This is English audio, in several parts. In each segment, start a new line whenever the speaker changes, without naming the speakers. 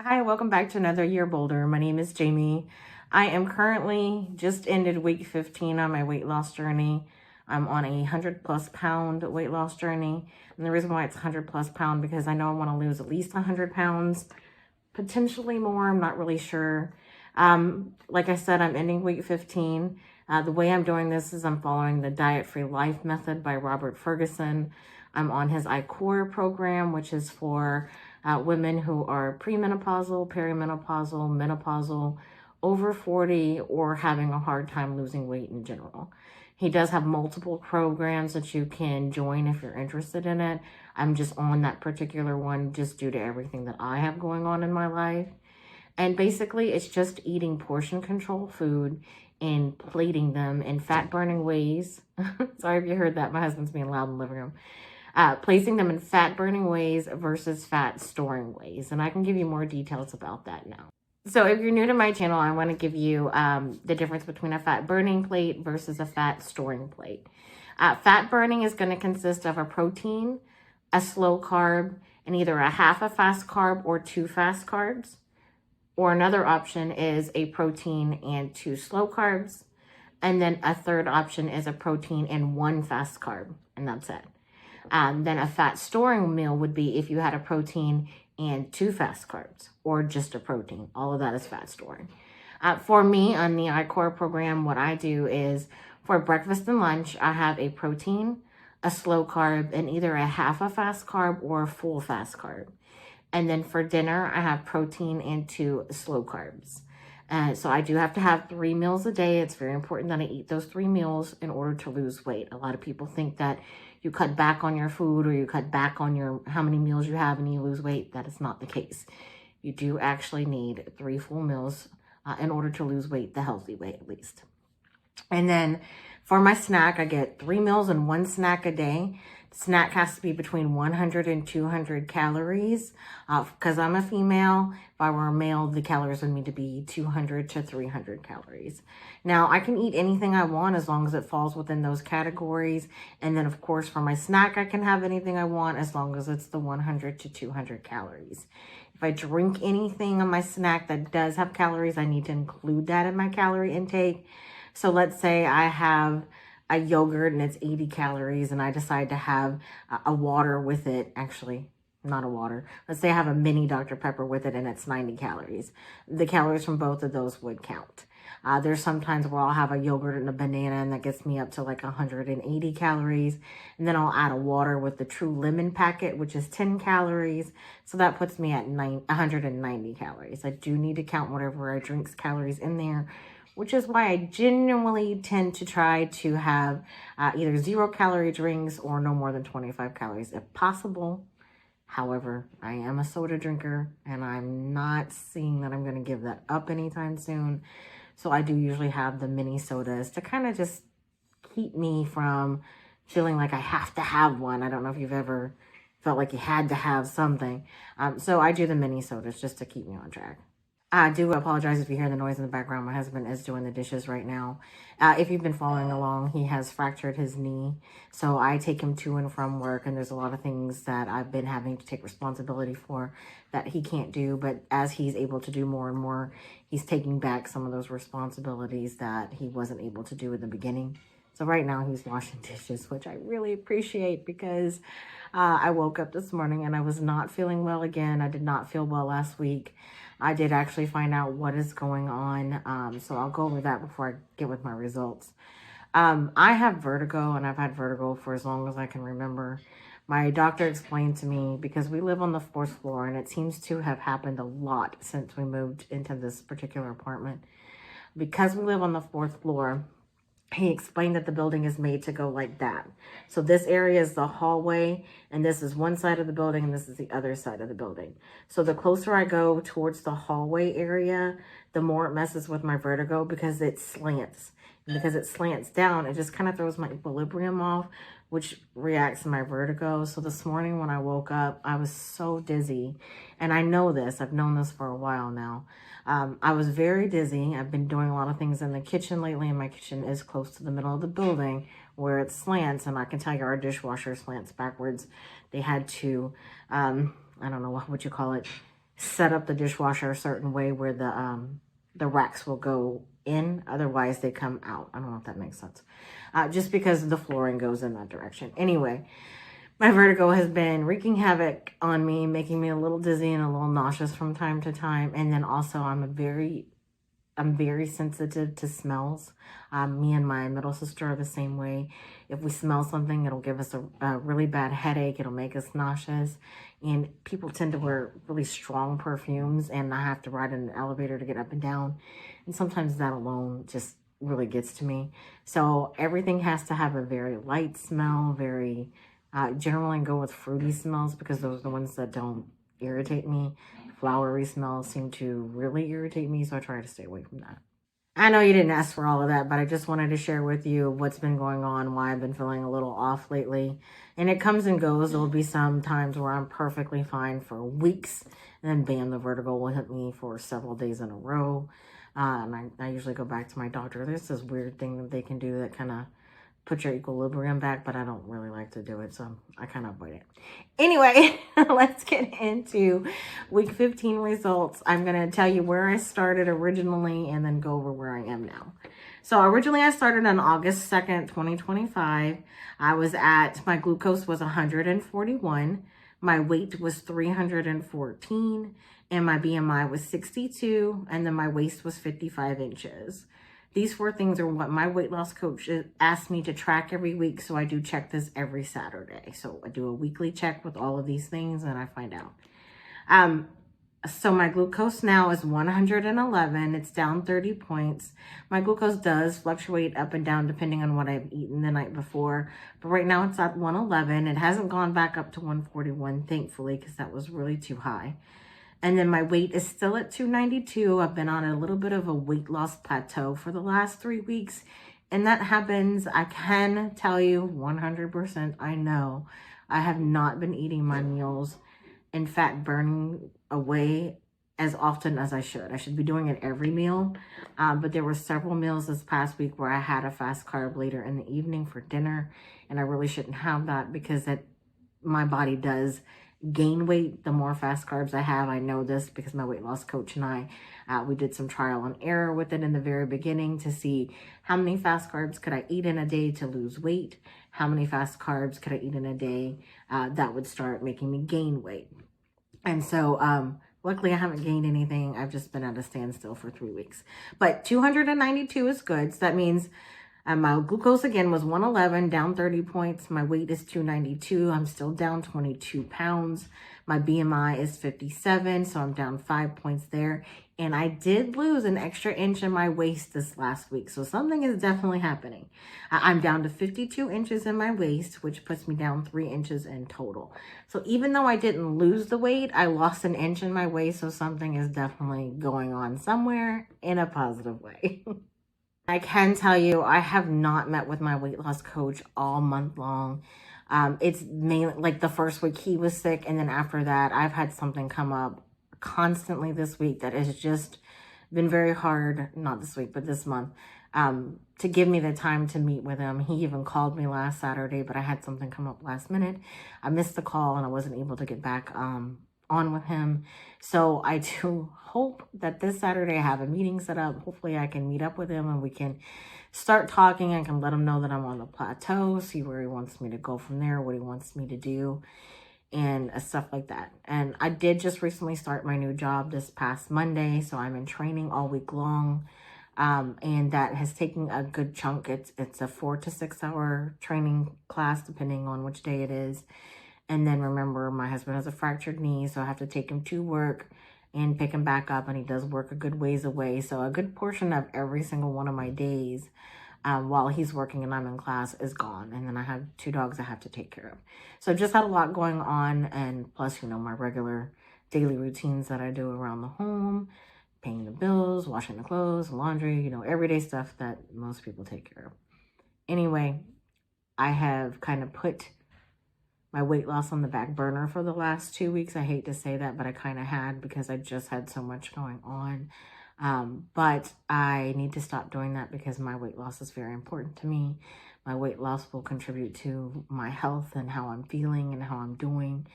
Hi, welcome back to another Year Bolder. My name is Jamie. I am currently just ended week 15 on my weight loss journey. I'm on a 100+ pound weight loss journey. And the reason why it's 100+ pound because I know I want to lose at least 100 pounds, potentially more. I'm not really sure. Like I said, I'm ending week 15. The way I'm doing this is I'm following the Diet-Free Life method by Robert Ferguson. I'm on his iCore program, which is for women who are premenopausal, perimenopausal, menopausal, over 40, or having a hard time losing weight in general. He does have multiple programs that you can join if you're interested in it. I'm just on that particular one just due to everything that I have going on in my life. And basically, it's just eating portion control food and plating them in fat burning ways. Sorry if you heard that. My husband's being loud in the living room. Placing them in fat burning ways versus fat storing ways. And I can give you more details about that now. So if you're new to my channel, I want to give you the difference between a fat burning plate versus a fat storing plate. Fat burning is going to consist of a protein, a slow carb, and either a half a fast carb or 2 fast carbs. Or another option is a protein and 2 slow carbs. And then a third option is a protein and 1 fast carb. And that's it. Then a fat storing meal would be if you had a protein and 2 fast carbs or just a protein. All of that is fat storing. For me on the iCore program, what I do is for breakfast and lunch, I have a protein, a slow carb, and either a half a fast carb or a full fast carb. And then for dinner, I have protein and 2 slow carbs. So I do have to have 3 meals a day. It's very important that I eat those 3 meals in order to lose weight. A lot of people think that you cut back on your food or you cut back on your how many meals you have and you lose weight. That is not the case. You do actually need 3 full meals in order to lose weight, the healthy way at least. And then for my snack, I get 3 meals and 1 snack a day. Snack has to be between 100 and 200 calories. Because I'm a female, if I were a male, the calories would need to be 200 to 300 calories. Now, I can eat anything I want as long as it falls within those categories. And then, of course, for my snack, I can have anything I want as long as it's the 100 to 200 calories. If I drink anything on my snack that does have calories, I need to include that in my calorie intake. So let's say I have a yogurt and it's 80 calories and I decide to have a water with it. Actually, not a water. Let's say I have a mini Dr. Pepper with it and it's 90 calories. The calories from both of those would count. There's sometimes where I'll have a yogurt and a banana and that gets me up to like 180 calories. And then I'll add a water with the True Lemon packet, which is 10 calories. So that puts me at 190 calories. I do need to count whatever I drink's calories in there, which is why I genuinely tend to try to have either 0-calorie drinks or no more than 25 calories if possible. However, I am a soda drinker and I'm not seeing that I'm going to give that up anytime soon. So I do usually have the mini sodas to kind of just keep me from feeling like I have to have one. I don't know if you've ever felt like you had to have something. So I do the mini sodas just to keep me on track. I do apologize if you hear the noise in the background. My husband is doing the dishes right now. If you've been following along, he has fractured his knee. So I take him to and from work, and there's a lot of things that I've been having to take responsibility for that he can't do. But as he's able to do more and more, he's taking back some of those responsibilities that he wasn't able to do in the beginning. So right now he's washing dishes, which I really appreciate because I woke up this morning and I was not feeling well again. I did not feel well last week. I did actually find out what is going on. So I'll go over that before I get with my results. I have vertigo and I've had vertigo for as long as I can remember. My doctor explained to me because we live on the 4th floor and it seems to have happened a lot since we moved into this particular apartment. Because we live on the 4th floor, he explained that the building is made to go like that. So this area is the hallway, and this is one side of the building, and this is the other side of the building. So the closer I go towards the hallway area, the more it messes with my vertigo because it slants. And because it slants down, it just kind of throws my equilibrium off, which reacts to my vertigo. So this morning when I woke up, I was so dizzy. And I know this. I've known this for a while now. I was very dizzy. I've been doing a lot of things in the kitchen lately, and my kitchen is close to the middle of the building where it slants. And I can tell you our dishwasher slants backwards. They had to, I don't know, what would you call it? set up the dishwasher a certain way where the racks will go in. Otherwise, they come out. I don't know if that makes sense. Just because the flooring goes in that direction. Anyway, my vertigo has been wreaking havoc on me, making me a little dizzy and a little nauseous from time to time. And then also I'm very sensitive to smells. Me and my middle sister are the same way. If we smell something, it'll give us a really bad headache. It'll make us nauseous. And people tend to wear really strong perfumes, and I have to ride in an elevator to get up and down. And sometimes that alone just really gets to me. So everything has to have a very light smell, generally go with fruity smells because those are the ones that don't irritate me. Flowery smells seem to really irritate me, so I try to stay away from that. I know you didn't ask for all of that, but I just wanted to share with you what's been going on, why I've been feeling a little off lately. And it comes and goes. There'll be some times where I'm perfectly fine for weeks, and then bam, the vertigo will hit me for several days in a row. And I usually go back to my doctor. There's this weird thing that they can do that kind of put your equilibrium back, but I don't really like to do it, so I kind of avoid it. Anyway, let's get into week 15 results. I'm going to tell you where I started originally and then go over where I am now. So originally I started on August 2nd, 2025. My glucose was 141. My weight was 314, and my BMI was 62, and then my waist was 55 inches. These 4 things are what my weight loss coach asked me to track every week. So I do check this every Saturday. So I do a weekly check with all of these things and I find out. So my glucose now is 111. It's down 30 points. My glucose does fluctuate up and down depending on what I've eaten the night before. But right now it's at 111. It hasn't gone back up to 141, thankfully, because that was really too high. And then my weight is still at 292. I've been on a little bit of a weight loss plateau for the last 3 weeks. And that happens, I can tell you 100%, I know I have not been eating my meals and fat burning away as often as I should. I should be doing it every meal. But there were several meals this past week where I had a fast carb later in the evening for dinner. And I really shouldn't have that because my body does gain weight the more fast carbs I have. I know this because my weight loss coach and I, we did some trial and error with it in the very beginning to see how many fast carbs could I eat in a day to lose weight, how many fast carbs could I eat in a day that would start making me gain weight. And so luckily I haven't gained anything. I've just been at a standstill for 3 weeks. But 292 is good. So that means my glucose again was 111, down 30 points. My weight is 292. I'm still down 22 pounds. My BMI is 57, so I'm down 5 points there. And I did lose an extra inch in my waist this last week. So something is definitely happening. I'm down to 52 inches in my waist, which puts me down 3 inches in total. So even though I didn't lose the weight, I lost an inch in my waist. So something is definitely going on somewhere in a positive way. I can tell you, I have not met with my weight loss coach all month long. It's mainly like the first week he was sick. And then after that, I've had something come up constantly this week that has just been very hard, not this week, but this month, to give me the time to meet with him. He even called me last Saturday, but I had something come up last minute. I missed the call and I wasn't able to get back on with him. So I do hope that this Saturday I have a meeting set up. Hopefully I can meet up with him and we can start talking. I can let him know that I'm on the plateau, see where he wants me to go from there, what he wants me to do, and stuff like that. And I did just recently start my new job this past Monday, so I'm in training all week long. And that has taken a good chunk. It's a 4 to 6 hour training class, depending on which day it is. And then remember, my husband has a fractured knee, so I have to take him to work and pick him back up. And he does work a good ways away. So a good portion of every single one of my days while he's working and I'm in class is gone. And then I have 2 dogs I have to take care of. So just had a lot going on. And plus, my regular daily routines that I do around the home, paying the bills, washing the clothes, laundry, everyday stuff that most people take care of. Anyway, I have kind of put my weight loss on the back burner for the last 2 weeks. I hate to say that, but I kind of had because I just had so much going on. But I need to stop doing that because my weight loss is very important to me. My weight loss will contribute to my health and how I'm feeling and how I'm doing.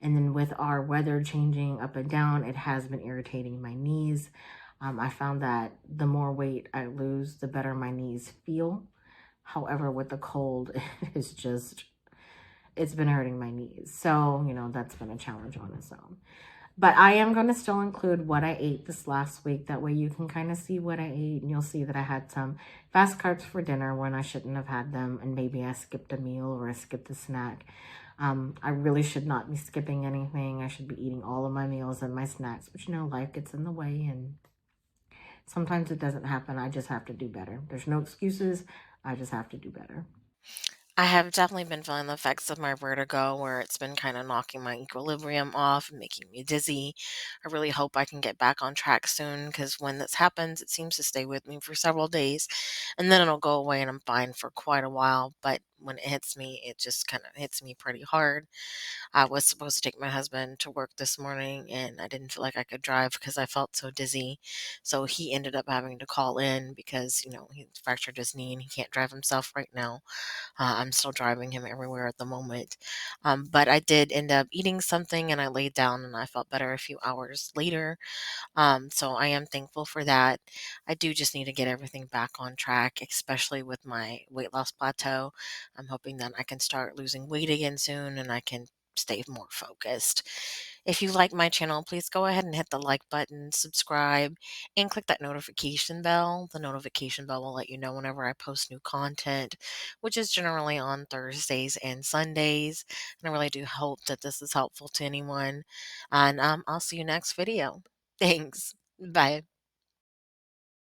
And then with our weather changing up and down, it has been irritating my knees. I found that the more weight I lose, the better my knees feel. However, with the cold, it's just, it's been hurting my knees. So, that's been a challenge on its own. But I am going to still include what I ate this last week. That way you can kind of see what I ate. And you'll see that I had some fast carbs for dinner when I shouldn't have had them. And maybe I skipped a meal or I skipped a snack. I really should not be skipping anything. I should be eating all of my meals and my snacks. But life gets in the way and sometimes it doesn't happen. I just have to do better. There's no excuses. I just have to do better.
I have definitely been feeling the effects of my vertigo where it's been kind of knocking my equilibrium off and making me dizzy. I really hope I can get back on track soon because when this happens, it seems to stay with me for several days and then it'll go away and I'm fine for quite a while. But when it hits me, it just kind of hits me pretty hard. I was supposed to take my husband to work this morning and I didn't feel like I could drive because I felt so dizzy. So he ended up having to call in because, he fractured his knee and he can't drive himself right now. I'm still driving him everywhere at the moment. But I did end up eating something and I laid down and I felt better a few hours later. So I am thankful for that. I do just need to get everything back on track, especially with my weight loss plateau. I'm hoping that I can start losing weight again soon and I can stay more focused. If you like my channel, please go ahead and hit the like button, subscribe, and click that notification bell. The notification bell will let you know whenever I post new content, which is generally on Thursdays and Sundays. And I really do hope that this is helpful to anyone. And I'll see you next video. Thanks. Bye.